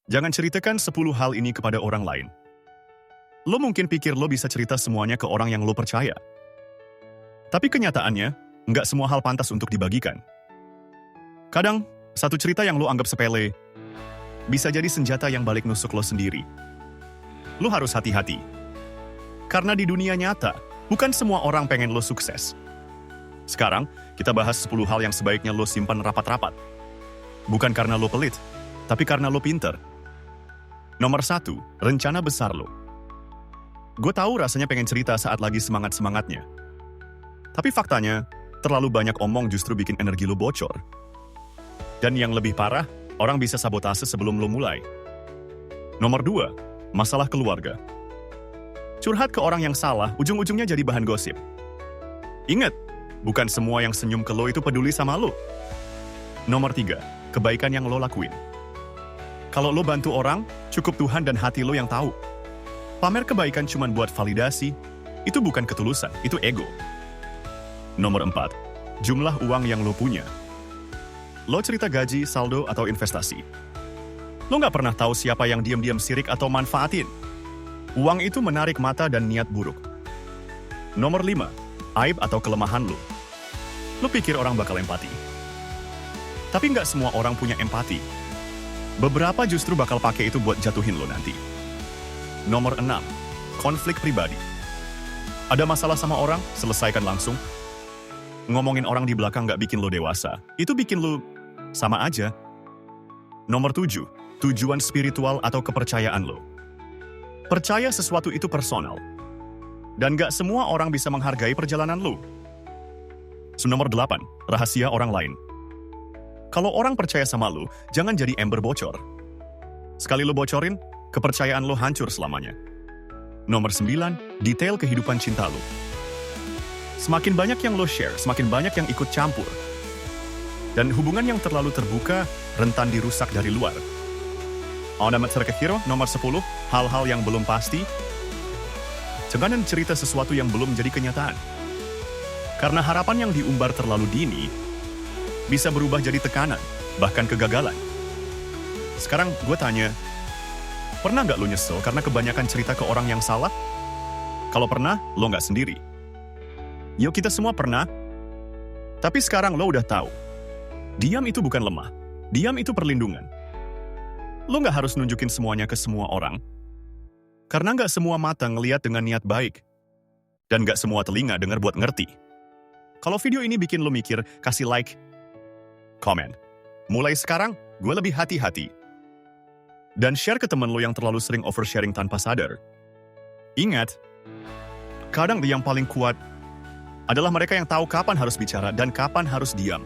Jangan ceritakan 10 hal ini kepada orang lain. Lo mungkin pikir lo bisa cerita semuanya ke orang yang lo percaya. Tapi kenyataannya, nggak semua hal pantas untuk dibagikan. Kadang, satu cerita yang lo anggap sepele, bisa jadi senjata yang balik nusuk lo sendiri. Lo harus hati-hati. Karena di dunia nyata, bukan semua orang pengen lo sukses. Sekarang, kita bahas 10 hal yang sebaiknya lo simpan rapat-rapat. Bukan karena lo pelit, tapi karena lo pinter. Nomor 1, rencana besar lo. Gue tahu rasanya pengen cerita saat lagi semangat-semangatnya. Tapi faktanya, terlalu banyak omong justru bikin energi lo bocor. Dan yang lebih parah, orang bisa sabotase sebelum lo mulai. Nomor 2, masalah keluarga. Curhat ke orang yang salah, ujung-ujungnya jadi bahan gosip. Ingat, bukan semua yang senyum ke lo itu peduli sama lo. Nomor 3, kebaikan yang lo lakuin. Kalau lo bantu orang, cukup Tuhan dan hati lo yang tahu. Pamer kebaikan cuma buat validasi, itu bukan ketulusan, itu ego. Nomor 4, jumlah uang yang lo punya. Lo cerita gaji, saldo, atau investasi. Lo nggak pernah tahu siapa yang diam-diam sirik atau manfaatin. Uang itu menarik mata dan niat buruk. Nomor 5, aib atau kelemahan lo. Lo pikir orang bakal empati. Tapi nggak semua orang punya empati. Beberapa justru bakal pakai itu buat jatuhin lo nanti. Nomor 6, konflik pribadi. Ada masalah sama orang, selesaikan langsung. Ngomongin orang di belakang nggak bikin lo dewasa. Itu bikin lo sama aja. Nomor 7, tujuan spiritual atau kepercayaan lo. Percaya sesuatu itu personal. Dan nggak semua orang bisa menghargai perjalanan lo. Nomor 8, rahasia orang lain. Kalau orang percaya sama lo, jangan jadi ember bocor. Sekali lo bocorin, kepercayaan lo hancur selamanya. Nomor 9, detail kehidupan cinta lo. Semakin banyak yang lo share, semakin banyak yang ikut campur. Dan hubungan yang terlalu terbuka, rentan dirusak dari luar. Alamat Serkehiro, nomor 10, hal-hal yang belum pasti. Jangan cerita sesuatu yang belum jadi kenyataan. Karena harapan yang diumbar terlalu dini, bisa berubah jadi tekanan, bahkan kegagalan. Sekarang gue tanya, pernah nggak lo nyesel karena kebanyakan cerita ke orang yang salah? Kalau pernah, lo nggak sendiri. Yuk kita semua pernah. Tapi sekarang lo udah tahu. Diam itu bukan lemah. Diam itu perlindungan. Lo nggak harus nunjukin semuanya ke semua orang. Karena nggak semua mata ngeliat dengan niat baik. Dan nggak semua telinga dengar buat ngerti. Kalau video ini bikin lo mikir, kasih like, komen. Mulai sekarang, gue lebih hati-hati. Dan share ke temen lo yang terlalu sering oversharing tanpa sadar. Ingat, kadang yang paling kuat adalah mereka yang tahu kapan harus bicara dan kapan harus diam.